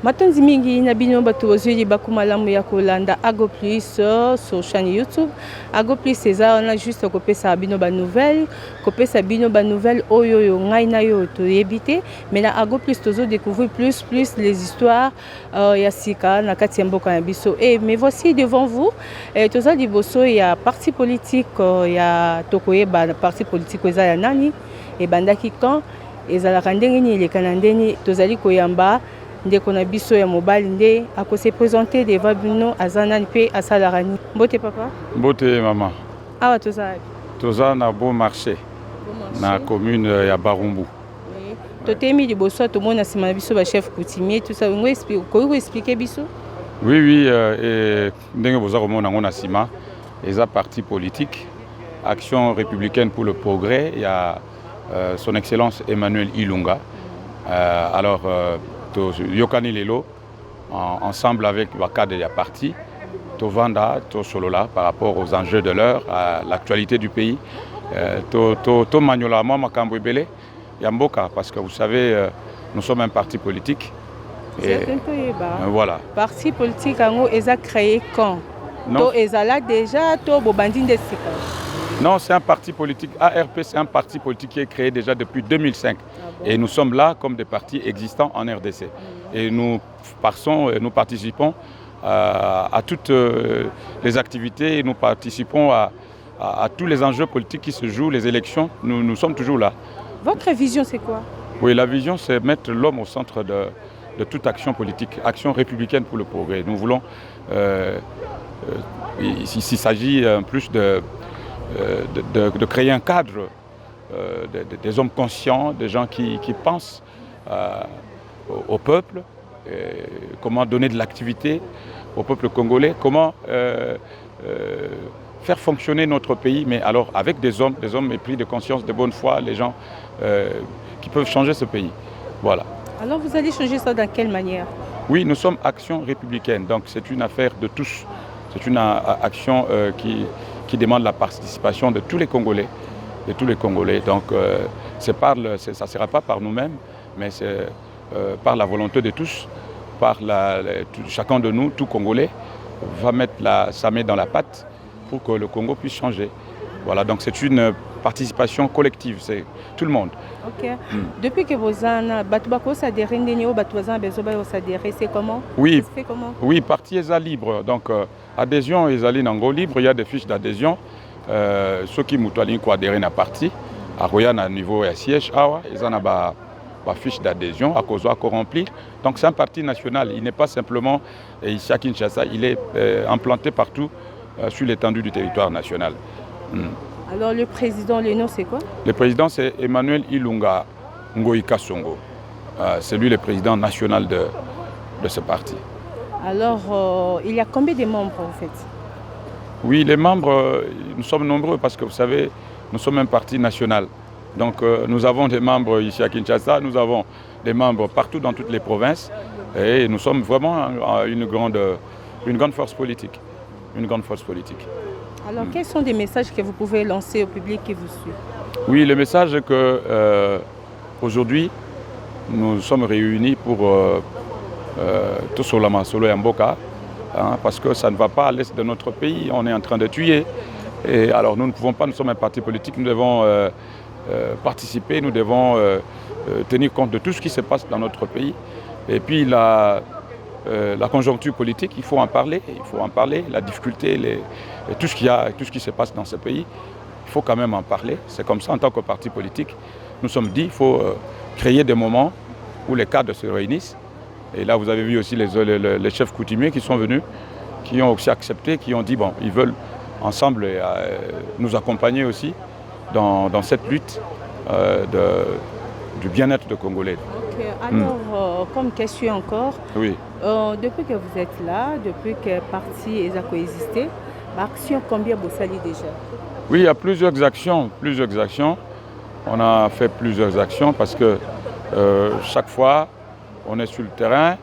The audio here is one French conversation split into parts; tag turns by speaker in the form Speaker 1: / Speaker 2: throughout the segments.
Speaker 1: Matonzi mingi na bino bato bozwi bakumalamu ya kolanda Ago Plus sur chaîne YouTube. Ago Plus eza on a juste kopesa bino ba nouvelle, kopesa bino ba nouvelle oyo yo ngai na yo to yebite, mais na Ago Plus tozo découvrir plus les histoires ya sika na kati ya mboka na biso. Et mais voici devant vous tozo liboso ya parti politique ya tokoyeba na parti politique eza ya nani et bandaki quand ezalaka ndenge ni elekana ndeni tozali koyamba ndeko na biso ya mobali nde akose présenter devant bino azana pe asalarani. Mbote papa?
Speaker 2: Mbote maman.
Speaker 1: Awa tozali.
Speaker 2: Toza na Bon Marché. Na commune ya Barumbu.
Speaker 1: Oui. Totemi liboso to mona sima na biso ba chef coutumier tout ça ngo expliquer biso?
Speaker 2: Oui et ndenge boza komona ngona sima eza parti politique Action républicaine pour le progrès, il y a son excellence Emmanuel Ilunga. Yokani Lelo, ensemble avec le cadre de la partie, Tovanda, Tosolola, par rapport aux enjeux de l'heure, à l'actualité du pays. Maniola, Makambo Ebele, Yamboka, parce que vous savez, nous sommes un parti politique.
Speaker 1: Et
Speaker 2: voilà.
Speaker 1: Parti politique, ils ont créé quand?
Speaker 2: Non.
Speaker 1: Ils ont là déjà,
Speaker 2: non, c'est un parti politique. ARP, c'est un parti politique qui est créé déjà depuis 2005. Bon. Et nous sommes là comme des partis existants en RDC. Et nous participons à toutes les activités, et nous participons à tous les enjeux politiques qui se jouent, les élections. Nous sommes toujours là.
Speaker 1: Votre vision, c'est quoi?
Speaker 2: Oui, la vision, c'est mettre l'homme au centre de toute action politique, action républicaine pour le progrès. Nous voulons, s'il s'agit plus de créer un cadre des hommes conscients, des gens qui pensent au peuple, comment donner de l'activité au peuple congolais, comment faire fonctionner notre pays, mais alors avec des hommes épris de conscience, de bonne foi, les gens qui peuvent changer ce pays. Voilà.
Speaker 1: Alors vous allez changer ça dans quelle manière?
Speaker 2: Oui, nous sommes Action républicaine, donc c'est une affaire de tous. C'est une action qui demande la participation de tous les Congolais. Donc ça ne sera pas par nous-mêmes, mais c'est par la volonté de tous, chacun de nous, tout Congolais, va mettre sa main dans la pâte pour que le Congo puisse changer. Voilà, donc c'est une participation collective, c'est tout le monde.
Speaker 1: Ok. Depuis que vous avez adhéré, c'est comment?
Speaker 2: Oui,
Speaker 1: ça se fait comment?
Speaker 2: Oui, parti est libre. Donc adhésion est libre. Il y a des fiches d'adhésion. Ceux qui ont adhéré à la parti, à niveau siège, ils ont des fiches d'adhésion à cause à remplir. Donc c'est un parti national. Il n'est pas simplement ici à Kinshasa. Il est implanté partout sur l'étendue du territoire national.
Speaker 1: Alors le président, le nom c'est quoi?
Speaker 2: Le président c'est Emmanuel Ilunga Ngoïka Songo. C'est lui le président national de ce parti.
Speaker 1: Alors il y a combien de membres en fait?
Speaker 2: Oui, les membres, nous sommes nombreux parce que vous savez, nous sommes un parti national. Donc nous avons des membres ici à Kinshasa, nous avons des membres partout dans toutes les provinces et nous sommes vraiment une grande force politique.
Speaker 1: Alors, quels sont des messages que vous pouvez lancer au public qui vous suit?
Speaker 2: Oui, le message est que aujourd'hui, nous sommes réunis pour Tosolama, Solo Yamboka, parce que ça ne va pas à l'est de notre pays. On est en train de tuer. Et alors, nous ne pouvons pas, nous sommes un parti politique, nous devons participer, nous devons tenir compte de tout ce qui se passe dans notre pays. Et puis, la conjoncture politique, il faut en parler, la difficulté, tout ce qui se passe dans ce pays, il faut quand même en parler. C'est comme ça, en tant que parti politique, nous sommes dit, il faut créer des moments où les cadres se réunissent. Et là, vous avez vu aussi les chefs coutumiers qui sont venus, qui ont aussi accepté, qui ont dit, bon, ils veulent ensemble nous accompagner aussi dans cette lutte du bien-être des Congolais.
Speaker 1: Okay. Alors, comme question encore,
Speaker 2: oui.
Speaker 1: Depuis que vous êtes là, depuis que le parti a coexisté, l'action, combien vous salez déjà?
Speaker 2: Oui, il y a plusieurs actions. On a fait plusieurs actions parce que chaque fois, on est sur le terrain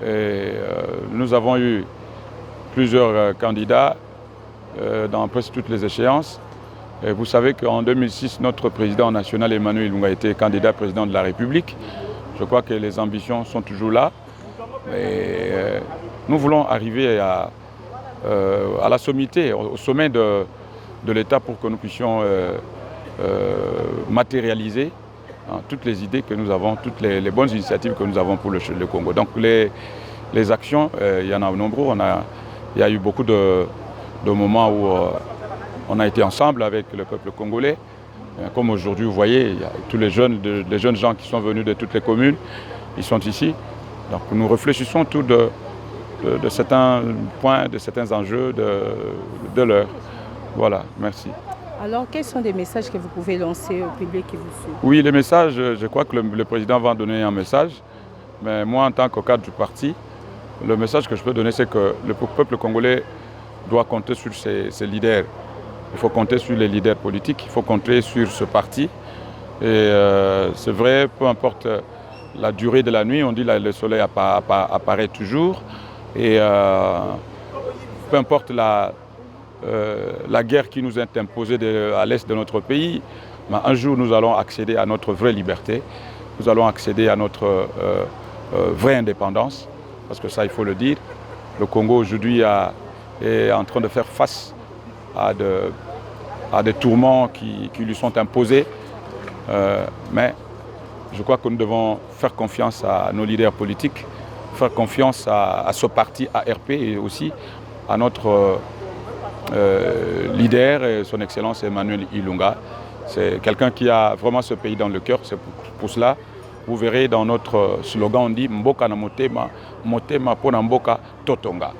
Speaker 2: et nous avons eu plusieurs candidats dans presque toutes les échéances. Et vous savez qu'en 2006, notre président national Emmanuel Ilunga a été candidat président de la République. Je crois que les ambitions sont toujours là. Mais nous voulons arriver à la sommité, au sommet de l'État pour que nous puissions matérialiser toutes les idées que nous avons, toutes les bonnes initiatives que nous avons pour le Congo. Donc les actions, il y en a nombreux. Il y a eu beaucoup de moments où on a été ensemble avec le peuple congolais. Comme aujourd'hui, vous voyez, il y a tous les jeunes gens qui sont venus de toutes les communes, ils sont ici. Donc nous réfléchissons tous de certains points, de certains enjeux de l'heure. Voilà, merci.
Speaker 1: Alors, quels sont des messages que vous pouvez lancer au public qui vous suit?
Speaker 2: Oui, les messages, je crois que le président va donner un message. Mais moi, en tant que cadre du parti, le message que je peux donner, c'est que le peuple congolais doit compter sur ses leaders. Il faut compter sur les leaders politiques, il faut compter sur ce parti. Et c'est vrai, peu importe la durée de la nuit, on dit que le soleil apparaît toujours. Et peu importe la guerre qui nous est imposée à l'est de notre pays, mais un jour nous allons accéder à notre vraie liberté, nous allons accéder à notre vraie indépendance, parce que ça il faut le dire, le Congo aujourd'hui est en train de faire face à des tourments qui lui sont imposés, mais je crois que nous devons faire confiance à nos leaders politiques, faire confiance à ce parti ARP et aussi à notre leader, et son Excellence Emmanuel Ilunga. C'est quelqu'un qui a vraiment ce pays dans le cœur. C'est pour cela, vous verrez dans notre slogan, on dit Mboka na motema, motema pona mboka totonga.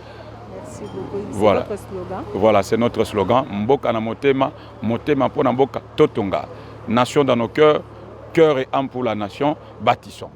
Speaker 1: Merci beaucoup. C'est
Speaker 2: Voilà.
Speaker 1: votre slogan.
Speaker 2: Voilà, c'est notre slogan. Mboka na motema, motema pona mboka totonga. Nation dans nos cœurs, cœur et âme pour la nation, bâtissons.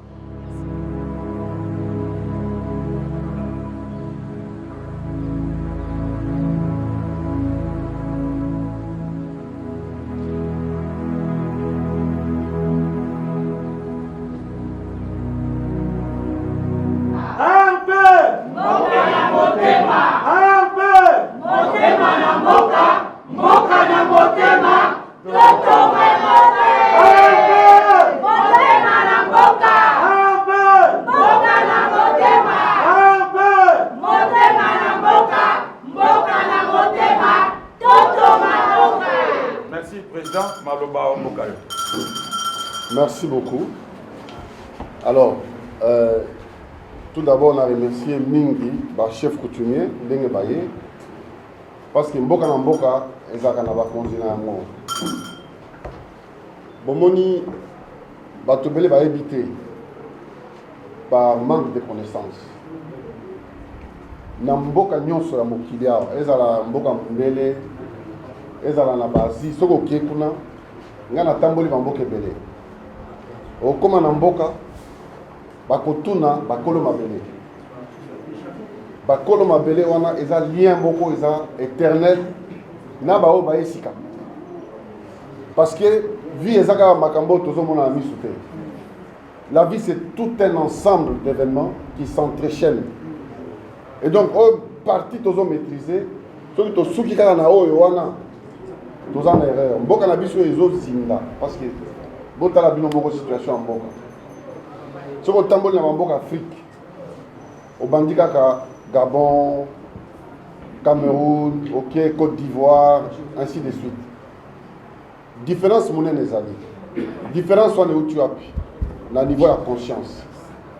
Speaker 2: Merci, Président Maloba Mbokayo.
Speaker 3: Merci beaucoup. Alors, tout d'abord, on a remercié Mingi, chef coutumier, Ndenge Baye, parce que Mboka na Mboka, ezaka na bakonzi na yango. Bomoni, batobele ba éviter par manque de connaissances. Na Mboka nyonso ya mokili awa, ezala Mboka mbele, ezala na basi, soko kiekuna, nga na tamboli ba Mboka ebele. Okoma na Mboka, bakotuna bakolo mabele. Bakolo mabele wana eza lien moko eza éternel na bao ba esika. Parce que vie ezaka makambo tozomona na misu te. La vie c'est tout un ensemble d'événements qui s'entraînent. Et donc au parti tozo maîtriser, soki to suki kaka na oyo wana toza na erreur. Mboka na biso ezo zinda parce que botala bino moko situation en mboka. Soki otamboli na bamboka Afrique, obandi kaka Gabon, Cameroun, ok, Côte d'Ivoire, ainsi de suite. Différence monnaie les amis. Différence soit où tu appuies, le niveau de conscience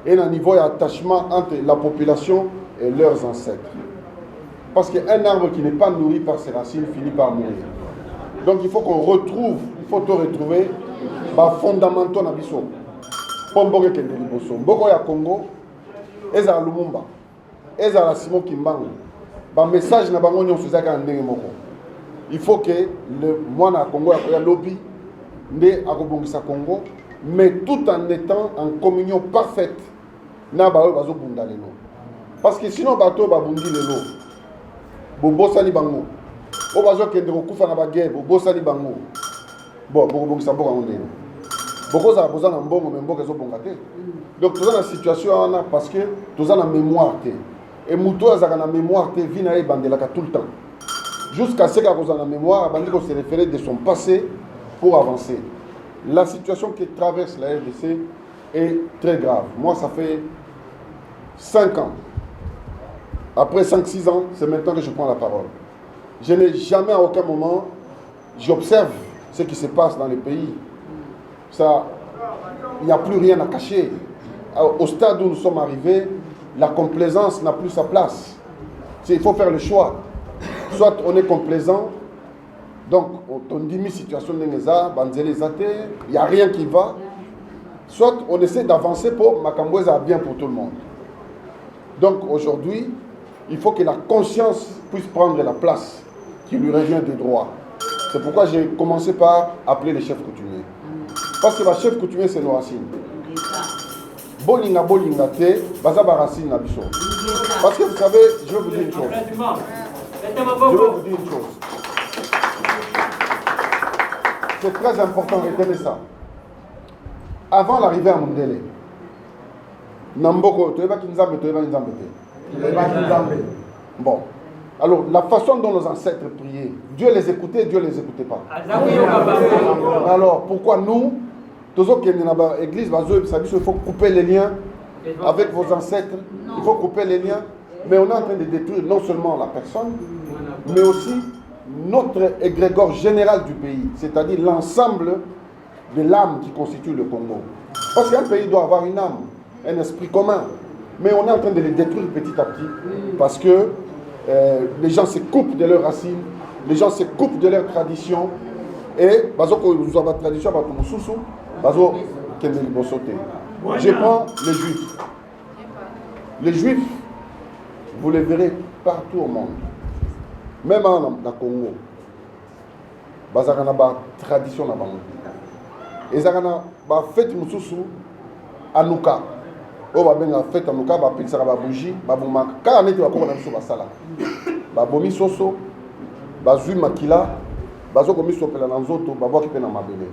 Speaker 3: et le niveau d'attachement entre la population et leurs ancêtres. Parce qu'un arbre qui n'est pas nourri par ses racines finit par mourir. Donc il faut qu'on retrouve, il faut te retrouver les fondamentaux na biso. Pomboke kende liboso. Mboko ya Congo, eza Lumumba. Ezala Simon Kimbangu, ba message na bango nyonso ezaka ndenge moko. Il faut que le mwana Congo ya lobby nde akobongisa Congo, mais tout en étant en communion parfaite na ba oyo bazobunda lelo. Parce que sinon bato babundi lelo. Bobosani bango. O bazo kende kokufa na ba guerre, bobosani bango. Bon, bobongisa mboka ndenge. Boko za bozana mbongo mais mboka ezobonga te. Donc toza na situation wana parce que toza na mémoire te. Et Mouto a la mémoire de Vinae Bandelaka tout le temps. Jusqu'à ce qu'il a la mémoire, Bandeko se référer de son passé pour avancer. La situation que traverse la RDC est très grave. Moi, ça fait 5 ans. Après 5-6 ans, c'est maintenant que je prends la parole. Je n'ai jamais à aucun moment, j'observe ce qui se passe dans les pays. Ça, il n'y a plus rien à cacher. Au stade où nous sommes arrivés, la complaisance n'a plus sa place. Il faut faire le choix. Soit on est complaisant, donc on dit une situation de il n'y a rien qui va. Soit on essaie d'avancer pour Makamboueza bien pour tout le monde. Donc aujourd'hui, il faut que la conscience puisse prendre la place qui lui revient de droit. C'est pourquoi j'ai commencé par appeler les chefs coutumiers. Parce que les chefs coutumiers, c'est nos racines. Bolinga bolinga te, baza ba racine na biso. Parce que vous savez, je vais vous dire une chose. C'est très important, retenez ça. Avant l'arrivée à Mundele, Namboko, bon. Alors, la façon dont nos ancêtres priaient, Dieu les écoutait, Dieu ne les écoutait pas. Alors, pourquoi nous, toujours qu'il y a dans l'église, il faut couper les liens avec vos ancêtres, il faut couper les liens, mais on est en train de détruire non seulement la personne, mais aussi notre égrégore général du pays, c'est-à-dire l'ensemble de l'âme qui constitue le Congo. Parce qu'un pays doit avoir une âme, un esprit commun, mais on est en train de les détruire petit à petit, parce que les gens se coupent de leurs racines, les gens se coupent de leurs traditions, et nous avons la tradition, je prends les juifs. Les juifs, vous les verrez partout au monde. Même dans le Congo. Ils ont une tradition. Ils ont une fête Anouka. Ils ont une fête Anouka, ils ont une bougie, ils ont une sala. Ils ont une soso, ils ont une makila, ils ont une soso, ils ont une soso, ils ont une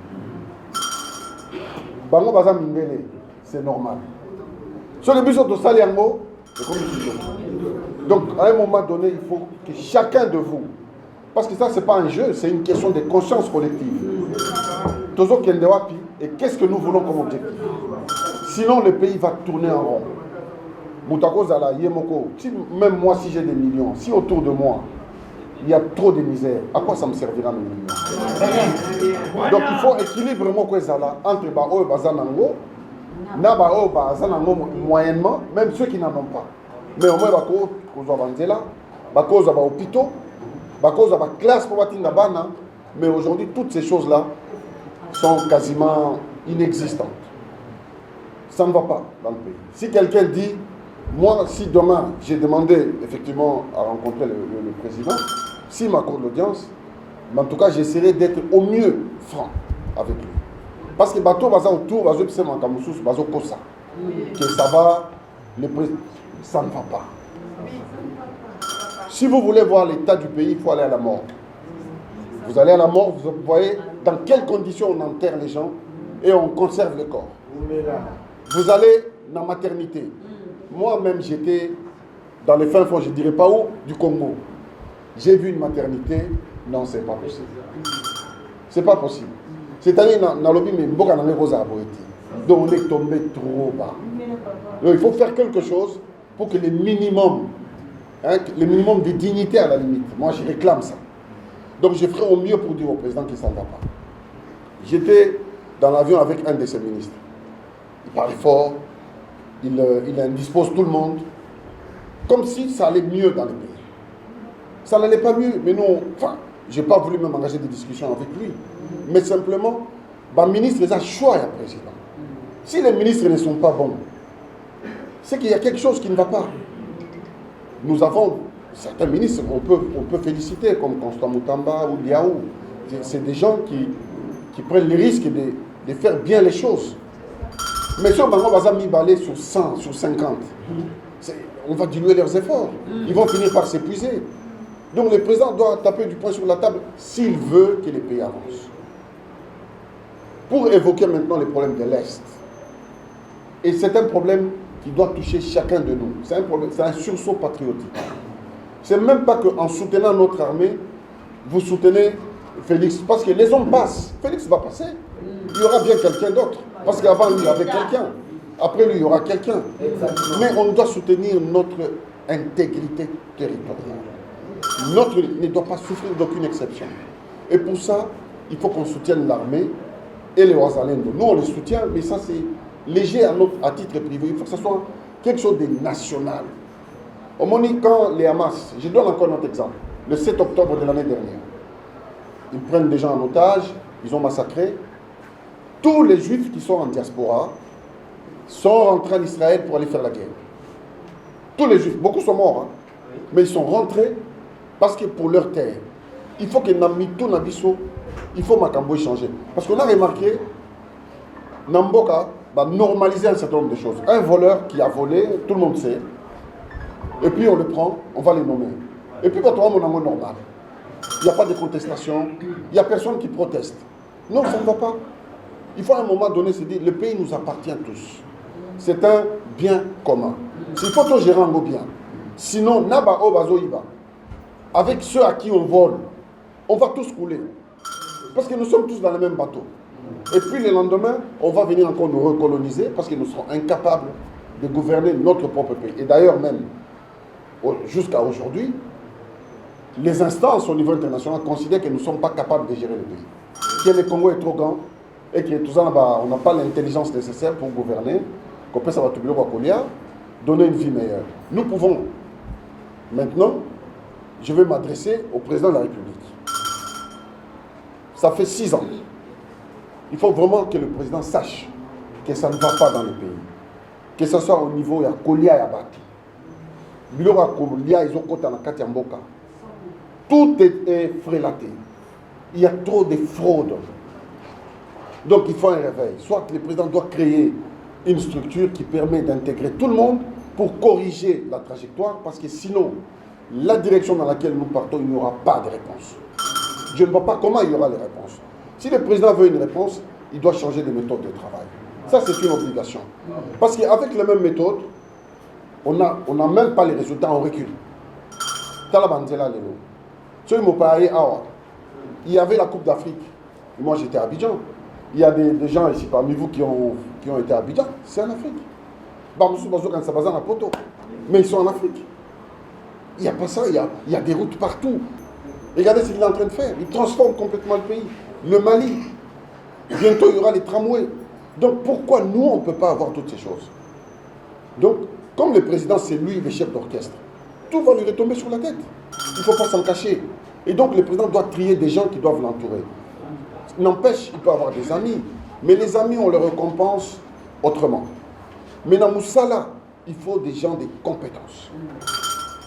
Speaker 3: bango baza mindele, c'est normal. Sur le biso de Saliango, c'est comme une. Donc à un moment donné, il faut que chacun de vous, parce que ça c'est pas un jeu, c'est une question de conscience collective. Tozo Kendewapi, et qu'est-ce que nous voulons comme objectif? Sinon le pays va tourner en rond. Moutako Zala, Yemoko, même moi si j'ai des millions, si autour de moi, il y a trop de misère, à quoi ça me servira mes millions? Donc il faut équilibrer entre Bao et Bazanango, Nabao et Bazanango moyennement, même ceux qui n'en ont pas. Mais au moins, Bako Zovanzela, Bako Zabaopito, Bako Zaba classe pour Batinda Bana, mais aujourd'hui, toutes ces choses-là sont quasiment inexistantes. Ça ne va pas dans le pays. Si quelqu'un dit, moi, si demain, j'ai demandé effectivement à rencontrer le président, s'il m'accorde l'audience, mais en tout cas, j'essaierai d'être au mieux franc avec lui. Parce que bateau baza autour, bazo pse mankamoussous, bazo kosa. Que ça va, ça ne va pas. Si vous voulez voir l'état du pays, il faut aller à la mort. Vous allez à la mort, vous voyez dans quelles conditions on enterre les gens et on conserve le corps. Vous allez dans la maternité. Moi-même, j'étais dans les fins fonds, je ne dirais pas où, du Congo. J'ai vu une maternité, non, c'est pas possible. C'est pas possible. C'est-à-dire, dans le mais donc on est tombé trop bas. Donc il faut faire quelque chose pour que le minimum de dignité à la limite. Moi, je réclame ça. Donc je ferai au mieux pour dire au président qu'il ne s'en va pas. J'étais dans l'avion avec un de ses ministres. Il parlait fort, il indispose tout le monde, comme si ça allait mieux dans le pays. Ça n'allait pas mieux, mais non, enfin, je n'ai pas voulu même engager des discussions avec lui. Mais simplement, le ministre les a choix à président. Si les ministres ne sont pas bons, c'est qu'il y a quelque chose qui ne va pas. Nous avons certains ministres, on peut féliciter, comme Constant Moutamba ou Diaou. C'est des gens qui prennent le risque de faire bien les choses. Mais si on va mis balai sur 100, sur 50, on va diluer leurs efforts. Ils vont finir par s'épuiser. Donc le président doit taper du poing sur la table s'il veut que les pays avancent. Pour évoquer maintenant les problèmes de l'Est, et c'est un problème qui doit toucher chacun de nous. C'est un sursaut patriotique. C'est même pas qu'en soutenant notre armée, vous soutenez Félix, parce que les hommes passent. Félix va passer. Il y aura bien quelqu'un d'autre. Parce qu'avant, il y avait quelqu'un. Après lui, il y aura quelqu'un. Mais on doit soutenir notre intégrité territoriale. Notre ne doit pas souffrir d'aucune exception. Et pour ça, il faut qu'on soutienne l'armée et les Ouazalendo. Nous, on les soutient, mais ça, c'est léger à titre privé. Il faut que ce soit quelque chose de national. Au moment quand les Hamas, je donne encore notre exemple, le 7 octobre de l'année dernière, ils prennent des gens en otage, ils ont massacré. Tous les Juifs qui sont en diaspora sont rentrés en Israël pour aller faire la guerre. Tous les Juifs, beaucoup sont morts, hein, mais ils sont rentrés parce que pour leur terre, il faut que Namitou Nabiso, il faut Makambo changer. Parce qu'on a remarqué, Namboka va normaliser un certain nombre de choses. Un voleur qui a volé, tout le monde sait, et puis on le prend, on va le nommer. Et puis, mon amour normal. Il n'y a pas de contestation, il n'y a personne qui proteste. Non, ça ne va pas. Il faut à un moment donné se dire, le pays nous appartient tous. C'est un bien commun. Il faut tout gérer en bien. Sinon, Naba Obazo Iba, avec ceux à qui on vole, on va tous couler. Parce que nous sommes tous dans le même bateau. Et puis le lendemain, on va venir encore nous recoloniser parce que nous serons incapables de gouverner notre propre pays. Et d'ailleurs même, jusqu'à aujourd'hui, les instances au niveau international considèrent que nous ne sommes pas capables de gérer le pays. Que le Congo est trop grand et que tout ça, on n'a pas l'intelligence nécessaire pour gouverner, qu'on peut savoir tout le monde donner une vie meilleure. Nous pouvons, maintenant, je vais m'adresser au président de la République. Ça fait 6 ans. Il faut vraiment que le président sache que ça ne va pas dans le pays. Que ce soit au niveau de Kolia et Abati. Bilora Kolia, ils ont côté dans Katia Mboka. Tout est frélaté. Il y a trop de fraude. Donc il faut un réveil. Soit le président doit créer une structure qui permet d'intégrer tout le monde pour corriger la trajectoire, parce que sinon, la direction dans laquelle nous partons, il n'y aura pas de réponse. Je ne vois pas comment il y aura les réponses. Si le président veut une réponse, il doit changer de méthode de travail. Ça, c'est une obligation. Parce qu'avec les mêmes méthodes, on n'a même pas les résultats, on recule. Il y avait la Coupe d'Afrique. Moi, j'étais à Abidjan. Il y a des gens ici parmi vous qui ont été à Abidjan. C'est en Afrique. Mais ils sont en Afrique. Il n'y a pas ça, il y a des routes partout. Regardez ce qu'il est en train de faire. Il transforme complètement le pays. Le Mali. Bientôt, il y aura les tramways. Donc, pourquoi nous, on ne peut pas avoir toutes ces choses? Donc, comme le président, c'est lui le chef d'orchestre, tout va lui retomber sur la tête. Il ne faut pas s'en cacher. Et donc, le président doit trier des gens qui doivent l'entourer. N'empêche, il peut avoir des amis. Mais les amis, on les récompense autrement. Mais dans Moussala, il faut des gens de compétences.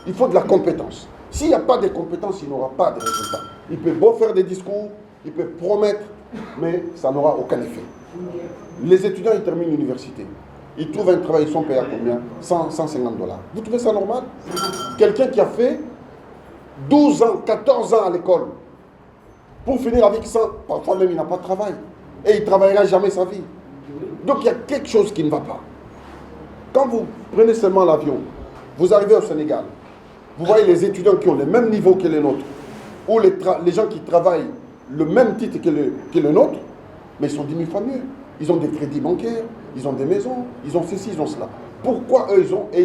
Speaker 3: Il faut de la compétence. S'il n'y a pas de compétences, il n'aura pas de résultats. Il peut beau faire des discours, il peut promettre, mais ça n'aura aucun effet. Les étudiants, ils terminent l'université. Ils trouvent un travail, ils sont payés à combien? 150 $. Vous trouvez ça normal? Quelqu'un qui a fait 12 ans, 14 ans à l'école, pour finir avec 100, parfois même il n'a pas de travail. Et il ne travaillera jamais sa vie. Donc il y a quelque chose qui ne va pas. Quand vous prenez seulement l'avion, vous arrivez au Sénégal, vous voyez les étudiants qui ont le même niveau que les nôtres, ou les gens qui travaillent le même titre que le nôtre, mais ils sont 10 000 fois mieux. Ils ont des crédits bancaires, ils ont des maisons, ils ont ceci, ils ont cela. Pourquoi eux, ils ont, et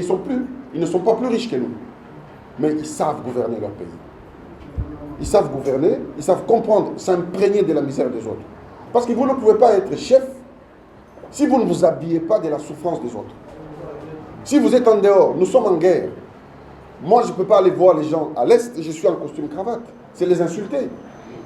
Speaker 3: ils ne sont pas plus riches que nous, mais ils savent gouverner leur pays. Ils savent gouverner, ils savent comprendre, s'imprégner de la misère des autres. Parce que vous ne pouvez pas être chef si vous ne vous habillez pas de la souffrance des autres. Si vous êtes en dehors, nous sommes en guerre. Moi, je ne peux pas aller voir les gens à l'Est, je suis en costume cravate. C'est les insulter.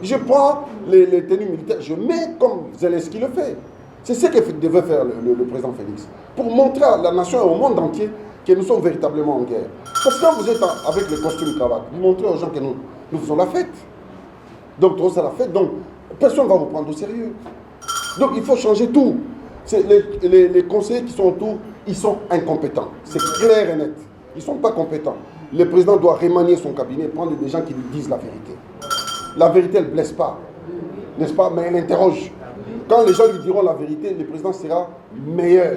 Speaker 3: Je prends les tenues militaires, je mets comme Zelensky le fait. C'est ce que devait faire le président Félix. Pour montrer à la nation et au monde entier que nous sommes véritablement en guerre. Parce que quand vous êtes avec le costume cravate, vous montrez aux gens que nous faisons la fête. Donc, trop c'est la fête, donc personne ne va vous prendre au sérieux. Donc, il faut changer tout. Les conseillers qui sont autour, ils sont incompétents. C'est clair et net. Ils ne sont pas compétents. Le président doit remanier son cabinet, prendre des gens qui lui disent la vérité. La vérité, elle ne blesse pas, n'est-ce pas? Mais elle interroge. Quand les gens lui diront la vérité, le président sera meilleur.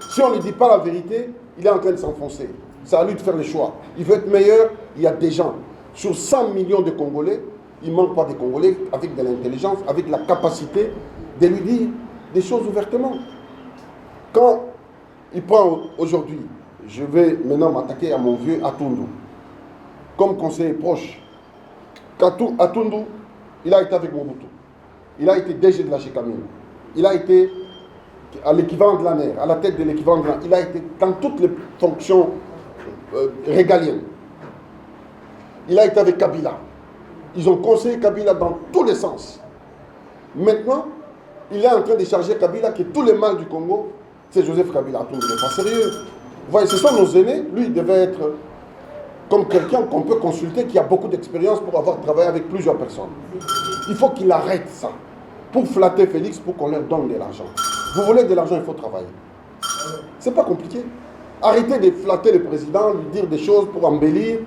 Speaker 3: Si on ne lui dit pas la vérité, il est en train de s'enfoncer. C'est à lui de faire le choix. Il veut être meilleur, il y a des gens. Sur 100 millions de Congolais, il ne manque pas de Congolais avec de l'intelligence, avec la capacité de lui dire des choses ouvertement. Quand il prend aujourd'hui, je vais maintenant m'attaquer à mon vieux Atundu, comme conseiller proche. Atundu, il a été avec Mobutu. Il a été DG de la Gécamine. Il a été à l'équivalent de l'ANER, à la tête de l'équivalent de l'ANER. Il a été dans toutes les fonctions régaliennes. Il a été avec Kabila. Ils ont conseillé Kabila dans tous les sens. Maintenant, il est en train de charger Kabila que tous les mal du Congo, c'est Joseph Kabila. Tout le monde n'est pas sérieux. Vous voyez, ce sont nos aînés. Lui, il devait être comme quelqu'un qu'on peut consulter, qui a beaucoup d'expérience pour avoir travaillé avec plusieurs personnes. Il faut qu'il arrête ça. Pour flatter Félix, pour qu'on leur donne de l'argent. Vous voulez de l'argent, il faut travailler. C'est pas compliqué. Arrêtez de flatter le président, lui dire des choses pour embellir,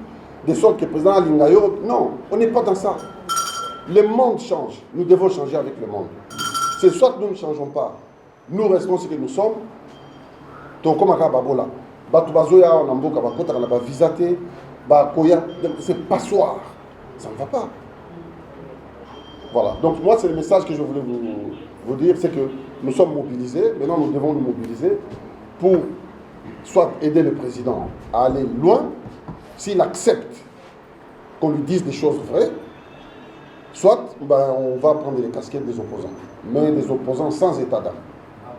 Speaker 3: de sorte que le président Alingayo. Non, on n'est pas dans ça. Le monde change. Nous devons changer avec le monde. C'est soit que nous ne changeons pas. Nous restons ce que nous sommes. Donc, comme à Babola, Batubazoya, on a beaucoup de on a visaté, c'est passoire. Ça ne va pas. Voilà. Donc, moi, c'est le message que je voulais vous dire, c'est que nous sommes mobilisés. Maintenant, nous devons nous mobiliser pour soit aider le président à aller loin, s'il accepte qu'on lui dise des choses vraies, soit on va prendre les casquettes des opposants, mais des opposants sans état d'âme.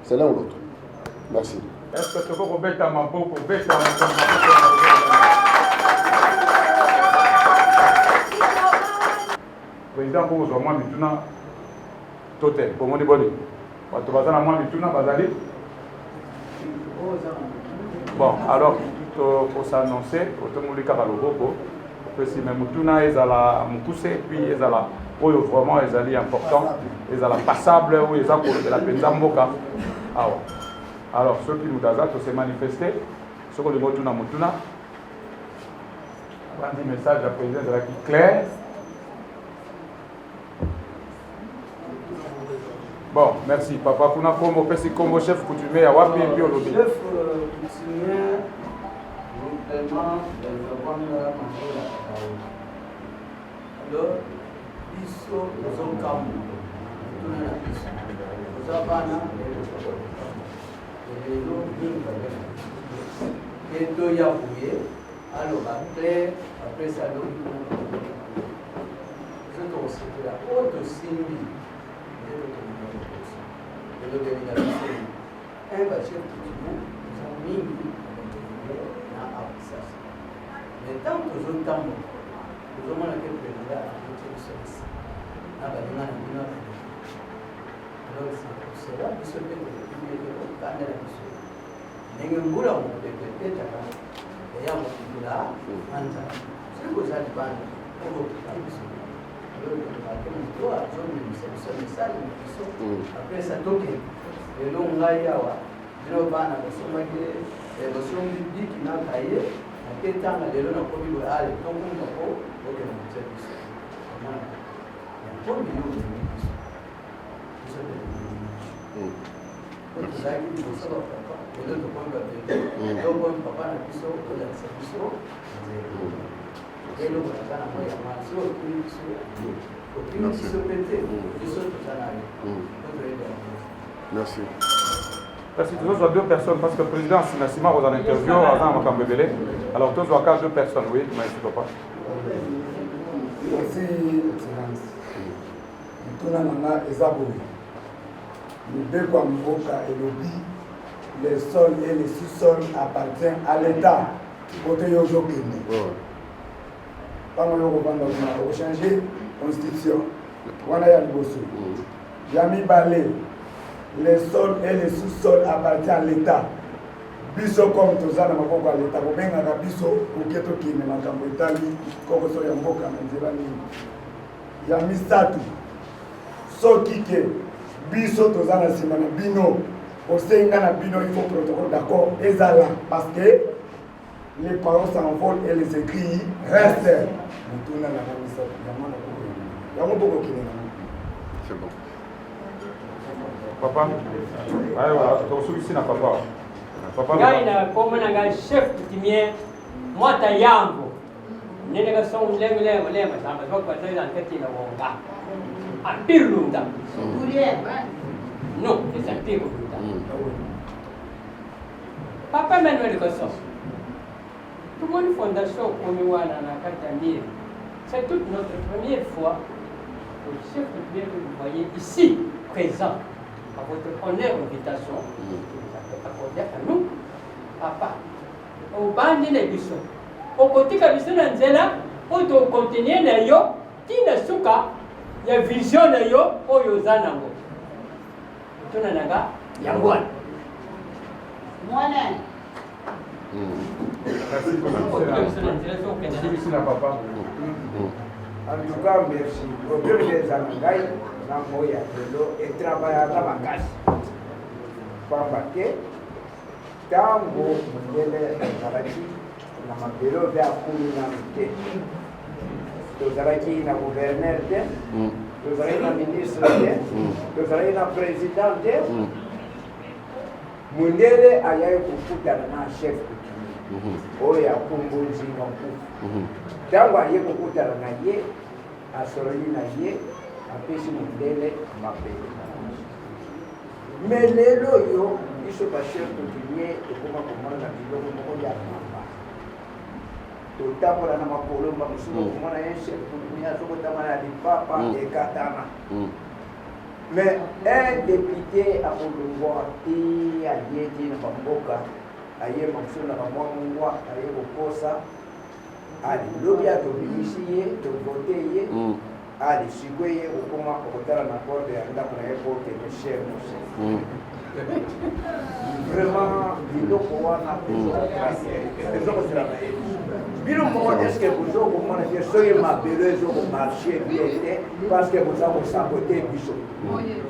Speaker 3: C'est l'un ou l'autre. Merci.
Speaker 2: Est-ce que tu veux remettre à ma peau pour baisser à président pour vous moi maintenant total pour mon déboli. Tu vas à moi maintenant bazali. Bon, alors pour s'annoncer, au Tomulika Baloboko, que si même Mutuna est à la Mukuse, puis est à la où vraiment est allé important, est à la passable, où est à de la Penzamboka. Alors, ceux qui nous ont se manifester, ceux qui ont dit Mutuna, on a un message à la présidente de la qui clair. Bon, merci. Papa, kuna kombo pesi kombo chef coutumier à Wapi et puis au lobby.
Speaker 4: Chef coutumier, nous vraiment alors, biso zokambo. Zabana et to yabouye, alors après ça c'est aussi la haute simbi. De l'organisation. Un bachelier coutumier, nous avons mis dans l'apprentissage. Mais tant que nous avons nous avons la président à notre service. Alors, c'est pour cela que ce fait que nous devons gagner la mission. Mais nous voulons peut-être et à mon là, c'est que ça dépend de votre mission. Après ça toque et l'on va y avoir le ban à sommager et le son du dit qui n'a pas eu à quel temps les lois pour lui aller donc on va au service.
Speaker 3: Merci.
Speaker 2: Parce que tu as deux personnes, parce que le président Sinassima vous en interview avant Makambebele. Alors tu as deux personnes, oui, mais je ne sais pas.
Speaker 5: Merci, Excellence. Nous avons Ezaboui. Nous devons Mboka et Lobi. Les sols et les sous-sols appartiennent à l'État. Côté Yojokine. Quand on a changé la constitution, on a eu le Yami Balé. Les sols et les sous-sols appartiennent à l'État. Biso comme tous à l'État. Vous avez un biso pour que tout qui n'est pas en Italie, comme vous soyez en Boka, Yami Satu. So kike biso tous à la semaine bino. Au Sénégal, il faut protocole d'accord. Ezala parce que les paroles s'envolent et les écrits restent.
Speaker 3: C'est bon.
Speaker 2: Papa, tu as ici na papa. Papa.
Speaker 6: Gaina comme un chef coutumier, moi tayango. Négation lève, ça me voit passer dans cette île Wonga. À Pirlunda. Non, c'est un Pirlunda. Papa Manuel Gosson. Tout le monde fondation Komiwana na Katamir. C'est toute notre première fois que le chef de prière que vous voyez ici, présent, à votre honneur invitation, que vous avez accordé à nous, papa. Au bandi na biso. Au côté de biso na nzela, au to continuer na yo, tina suka, ya vision na yo, o yo zanango. Tuna naga, yangwana.
Speaker 7: Mwana.
Speaker 5: Merci papa. En tout cas, merci. Problème des Anangaï, dans Moya, et travailler à la bagasse. Papa, tango mundele zaraki na mabelo vya kumi na mte. Tozalaki na gouverneur te, tozalaki na ministre te, tozalaki na président te. Mundele ayaye kukutana na chef oyo akumbuzi nokufu. Tango aye kukutana na ye, asololi na ye, apesi mundele mabelo. Mais lelo yo, biso ba chef coutumier ekoma komona na biloko moko ya mamba. Totambola na makolo bamususu komona ye chef coutumier azokotambola na lipapa ekatana. Mais un député à Moulouwa et à Yédi na Bamboka, aye mamususu na bamwangwa, aye kokosa, ali lobi ya tobinisiye, tovote ye, ali sikwe okoma okotala na corde ya ndako na ye pour que le chef vraiment biloko wana ezokosila na ye bino moko eske bozokomona te soki mabelo ezokomarche bien te parce que boza kosabote biso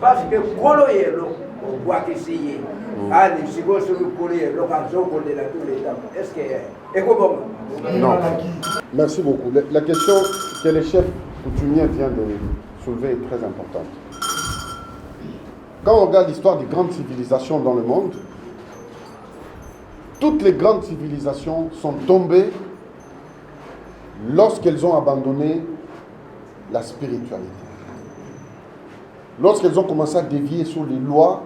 Speaker 5: parce que kolo yelo obwakisi ye ali sikoyo soki kolo yelo azokolela tout le temps eske ekobonga
Speaker 3: Non. Merci beaucoup. La question que le chef coutumier vient de soulever est très importante. Quand on regarde l'histoire des grandes civilisations dans le monde, toutes les grandes civilisations sont tombées lorsqu'elles ont abandonné la spiritualité. Lorsqu'elles ont commencé à dévier sur les lois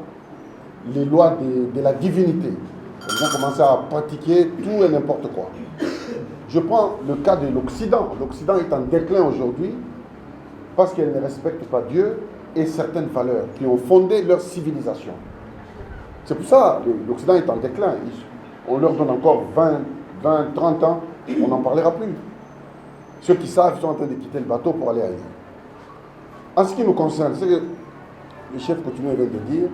Speaker 3: de la divinité. Elles ont commencé à pratiquer tout et n'importe quoi. Je prends le cas de l'Occident. L'Occident est en déclin aujourd'hui parce qu'elle ne respecte pas Dieu et certaines valeurs qui ont fondé leur civilisation. C'est pour ça que l'Occident est en déclin. On leur donne encore 20, 30 ans, on n'en parlera plus. Ceux qui savent sont en train de quitter le bateau pour aller ailleurs. En ce qui nous concerne, c'est que le chef coutumier vient de dire,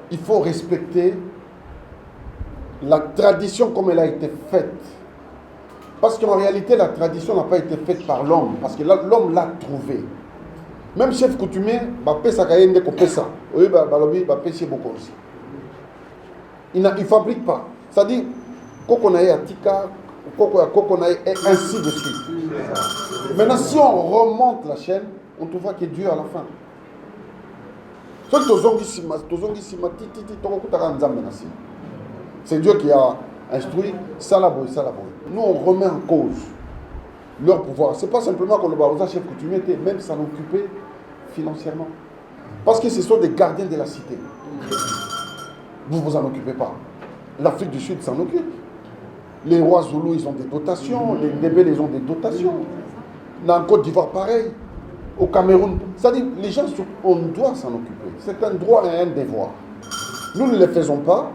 Speaker 3: il faut respecter la tradition comme elle a été faite. Parce qu'en réalité, la tradition n'a pas été faite par l'homme, parce que l'homme l'a trouvée. Même chef coutumier, il ne fabrique pas. C'est-à-dire, Kokonae Atika, Kokonae et ainsi de suite. Maintenant, si on remonte la chaîne, on trouvera qu'il est Dieu à la fin. C'est Dieu qui a instruit Salaboy. Nous, on remet en cause leur pouvoir. Ce n'est pas simplement que le Barossa chef coutumier était même s'en occuper financièrement. Parce que ce sont des gardiens de la cité. Vous ne vous en occupez pas. L'Afrique du Sud s'en occupe. Les rois Zoulous, ils ont des dotations. Les Ndébé, ils ont des dotations. Dans le Côte d'Ivoire, pareil. Au Cameroun. C'est-à-dire, les gens, on doit s'en occuper. C'est un droit et un devoir. Nous ne le faisons pas.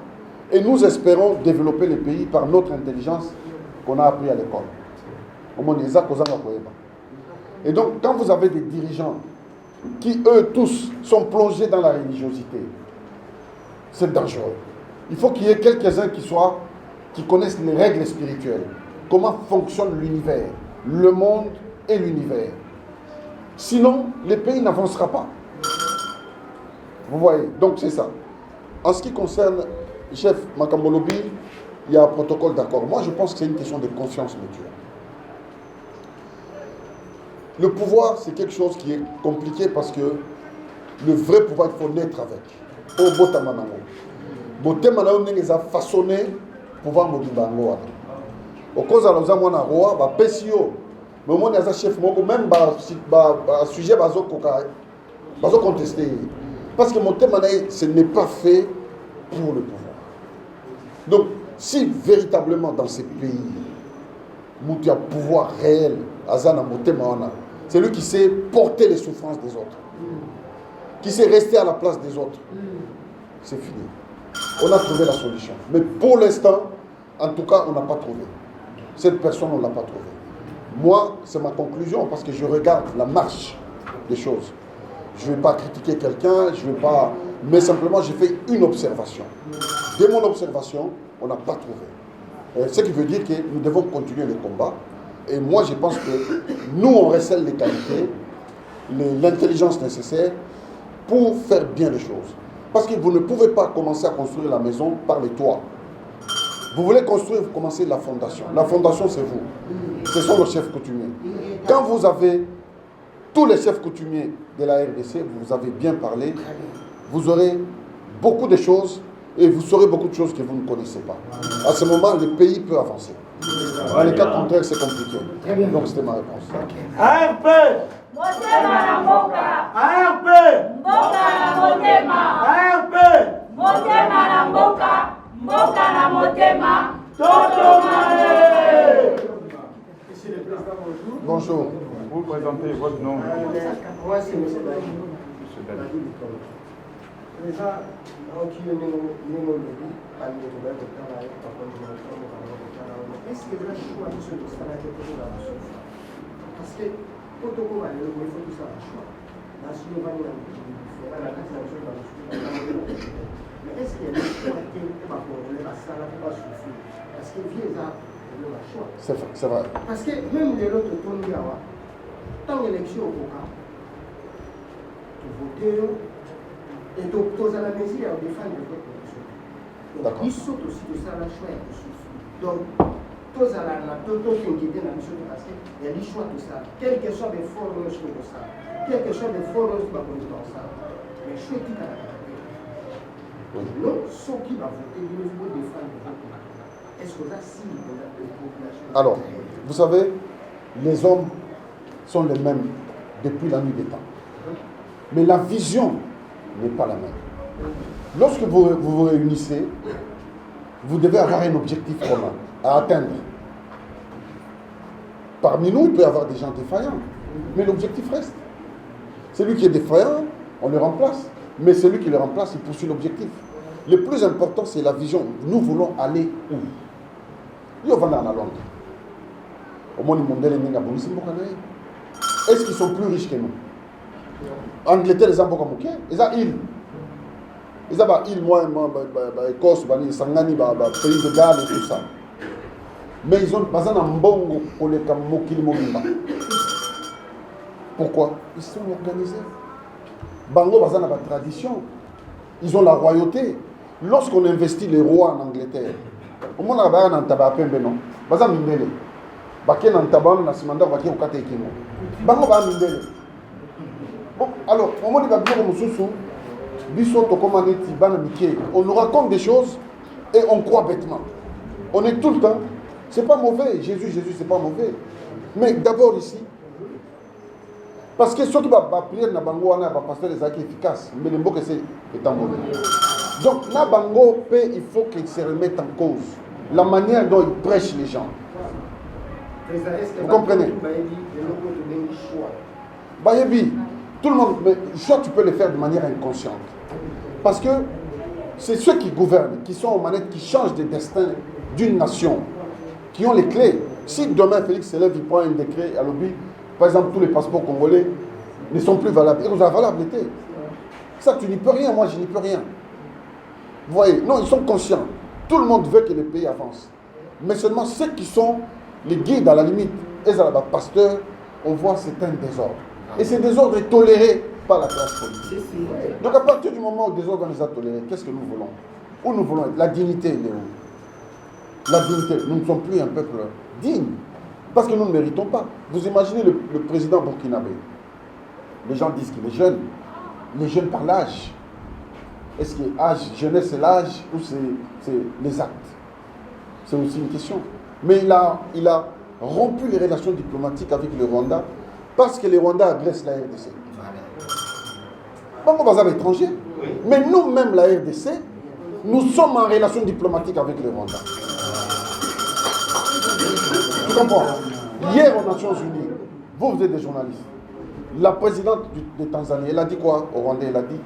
Speaker 3: Et nous espérons développer le pays par notre intelligence qu'on a appris à l'école. Et donc, quand vous avez des dirigeants qui, eux, tous, sont plongés dans la religiosité, c'est dangereux. Il faut qu'il y ait quelques-uns qui connaissent les règles spirituelles. Comment fonctionne l'univers, le monde et l'univers. Sinon, le pays n'avancera pas. Vous voyez, donc c'est ça. En ce qui concerne chef Makambolobi, il y a un protocole d'accord. Moi, je pense que c'est une question de conscience mutuelle. Le pouvoir, c'est quelque chose qui est compliqué parce que le vrai pouvoir, il faut naître avec. Au Botamanango. Botamanango les a façonné pouvoir Modubango. Au cause de la Mwana Roa, ba Pesio, mais moi, il y a un chef, même sujet bazo contesté. Parce que mon thème, ce n'est pas fait pour le pouvoir. Donc, si véritablement dans ces pays, il y a pouvoir réel, c'est lui qui sait porter les souffrances des autres, qui sait rester à la place des autres, c'est fini. On a trouvé la solution. Mais pour l'instant, en tout cas, on n'a pas trouvé. Cette personne, on ne l'a pas trouvée. Moi, c'est ma conclusion parce que je regarde la marche des choses. Je ne vais pas critiquer quelqu'un, je ne vais pas... Mais simplement, j'ai fait une observation. Dès mon observation, on n'a pas trouvé. Ce qui veut dire que nous devons continuer le combat. Et moi, je pense que nous, on recèle les qualités, l'intelligence nécessaire pour faire bien les choses. Parce que vous ne pouvez pas commencer à construire la maison par les toits. Vous voulez construire, vous commencez la fondation. La fondation, c'est vous. Ce sont les chefs coutumiers. Quand vous avez tous les chefs coutumiers de la RDC, vous avez bien parlé, vous aurez beaucoup de choses et vous saurez beaucoup de choses que vous ne connaissez pas. À ce moment, le pays peut avancer. Dans les cas contraires, c'est compliqué. Donc, c'était ma réponse.
Speaker 7: ARP! Motema Mboka! ARP! Mboka na Motema! ARP! Motema na Mboka! Mboka na Motema! Toto Mare!
Speaker 3: Monsieur le Président, bonjour. Bonjour.
Speaker 2: Vous présentez votre nom.
Speaker 8: Moi, c'est M. Dali.
Speaker 2: Monsieur Dali.
Speaker 8: Président, donc, il y a est-ce que le choix de ce dossier est posé dans la souffrance? Parce que, quand on va aller, il faut tout ça à choix. La Slovénie, la mais est-ce qu'il y a des choix qui va prendre la salle pour pas souffrir? Parce que vieux a le choix.
Speaker 3: C'est vrai.
Speaker 8: Parce que même les autres tournent là, tant l'élection au Boca, tu votes et donc tous à la maison, on défend le vote. Donc, ils sont aussi de ça la choix de souffrir. Donc, tous à la maison, qui est dans la mission de passer, il y a des choix de ça. Quel que soit les formes de ça, quel que soit les formes de ça, mais choix qui va la non, ceux qui vont voter, ils vont défendre le vote. Est-ce que là, si on a une population...
Speaker 3: Alors, vous savez, les hommes sont les mêmes depuis la nuit des temps. Mais la vision n'est pas la même. Lorsque vous vous réunissez, vous devez avoir un objectif commun à atteindre. Parmi nous, il peut y avoir des gens défaillants, mais l'objectif reste. Celui qui est défaillant, on le remplace. Mais celui qui le remplace, il poursuit l'objectif. Le plus important, c'est la vision. Nous voulons aller où? Est-ce qu'ils sont plus riches que nous? Angleterre, les Amboka Mouké, ils ont île. Ils ont île, moi, Écosse, Sangani, pays de Galles et tout ça. Mais ils ont pas un bon Pourquoi? Ils sont organisés. Bango Bazana a la tradition. Ils ont la royauté. Lorsqu'on investit les rois en Angleterre, au monde a un tabac non. Bazan Mindele. Baké nan tabac na simanda baké au kate kimo. Bango ba Mindele. Bon, alors, au moment où il va dire au Moussoussou, Bisso Tokomaneti, Banamike, on nous raconte des choses et on croit bêtement. On est tout le temps. C'est pas mauvais. Jésus, c'est pas mauvais. Mais d'abord ici, parce que ceux qui vont prier dans Bango, on a un pasteur des actes efficaces. Mais le mot que c'est étant mauvais. Donc, dans Bango, il faut qu'il se remette en cause. La manière dont il prêche les gens. Vous comprenez? Bayebi, tout le monde, mais soit tu peux le faire de manière inconsciente. Parce que c'est ceux qui gouvernent, qui sont aux manettes, qui changent le destin d'une nation, qui ont les clés. Si demain Félix se lève, il prend un décret à l'objet, par exemple, tous les passeports congolais ne sont plus valables. Ils ont la valabilité. Ça, tu n'y peux rien, moi je n'y peux rien. Vous voyez, non, ils sont conscients. Tout le monde veut que le pays avance. Mais seulement ceux qui sont les guides à la limite, et ça là-bas, pasteurs, on voit c'est un désordre. Et ce désordre est toléré par la classe politique. Donc à partir du moment où le désordre nous a toléré, qu'est-ce que nous voulons? Où nous voulons être? La dignité, elle est où? La dignité, nous ne sommes plus un peuple digne. Parce que nous ne méritons pas. Vous imaginez le président burkinabé. Les gens disent qu'il est jeune. Les jeunes par l'âge. Est-ce que jeunesse c'est l'âge ou c'est les actes? C'est aussi une question. Mais il a rompu les relations diplomatiques avec le Rwanda parce que les Rwandais agressent la RDC. Bon, on va à l'étranger. Mais nous-mêmes, la RDC, Nous sommes en relation diplomatique avec le Rwanda. Tu comprends? Hier aux Nations Unies, vous êtes des journalistes. La présidente de Tanzanie, elle a dit quoi au Rwanda? Elle a dit,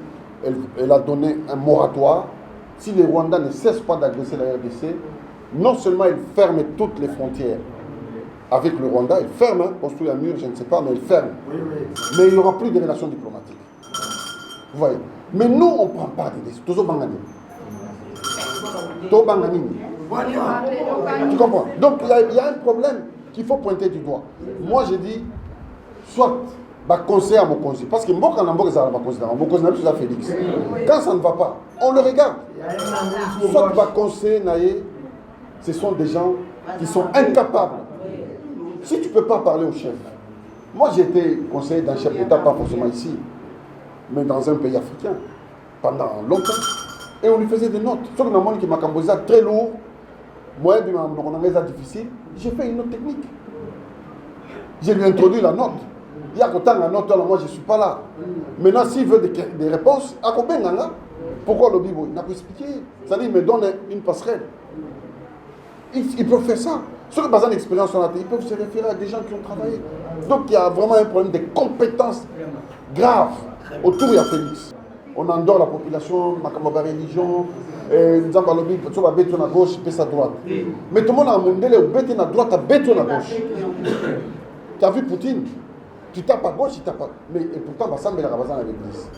Speaker 3: elle a donné un moratoire. Si les Rwandais ne cessent pas d'agresser la RDC, non seulement elle ferme toutes les frontières avec le Rwanda, elle ferme, construit un mur, je ne sais pas, mais elle ferme. Mais il n'y aura plus de relations diplomatiques. Vous voyez? Mais nous, on ne prend pas de décisions. Tu comprends? Donc il y a un problème qu'il faut pointer du doigt. Moi, je dis, soit conseil à Mokonzi, parce que Mboka Namboka est à Mokonzi, Félix. Quand ça ne va pas, on le regarde. Soit conseil Naé, ce sont des gens qui sont incapables. Si tu ne peux pas parler au chef, moi j'ai été conseiller d'un chef d'État, pas forcément ici, mais dans un pays africain, pendant longtemps, et on lui faisait des notes. Sauf que dans le monde qui m'a composé très lourd, moi, difficile, j'ai fait une autre technique. Je lui ai introduit la note. Il y a autant la note, moi je ne suis pas là. Maintenant, s'il veut des réponses, à combien pourquoi le Bible? Il n'a pas expliqué. C'est-à-dire, il me donne une passerelle. Ils peuvent faire ça. Ceux qui ont besoin d'expérience sur la télé, ils peuvent se référer à des gens qui ont travaillé. Donc il y a vraiment un problème de compétences graves autour de Félix. On endort la population, ma religion, nous avons lobby, tu vas bêter à gauche, puis à droite. Mais tout le monde a un monde, bêter à droite, bêter à gauche. Tu as vu Poutine? Tu tapes à gauche, il tape à... Mais et pourtant, on va s'embêter à l'église.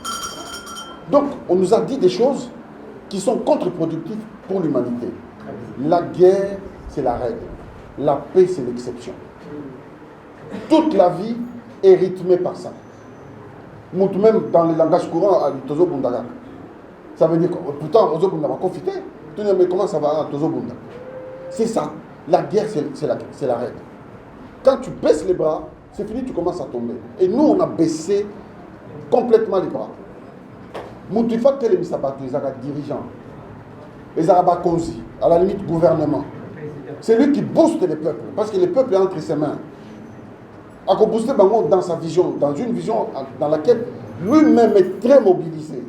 Speaker 3: Donc, on nous a dit des choses qui sont contre-productives pour l'humanité. La guerre, c'est la règle. La paix, c'est l'exception. Toute la vie est rythmée par ça. Même dans le langage courant, Tozo Bundaga. Ça veut dire que, pourtant, Tozo Bundaga va confiter. Mais comment ça va, Tozo Bundaga? C'est ça. La guerre, c'est la règle. Quand tu baisses les bras, c'est fini, tu commences à tomber. Et nous, on a baissé complètement les bras. Moutifa Télémisabato, les dirigeants, les Arabakonzi, à la limite gouvernement. C'est lui qui booste les peuples, parce que les peuples est entre ses mains. A booster Bango dans sa vision, dans une vision dans laquelle lui-même est très mobilisé.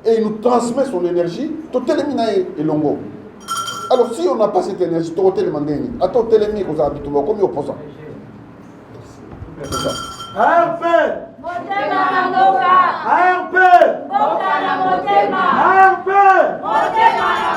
Speaker 3: Et il nous transmet son énergie, Totéléminae et Longo. Alors si on n'a pas cette énergie, Totélémandéni, attends Télémi, vous avez habitué, comme opposant.
Speaker 7: ARP!
Speaker 9: Motema na mboka!
Speaker 7: ARP!
Speaker 9: Mboka na motema!
Speaker 7: ARP!
Speaker 9: Motema na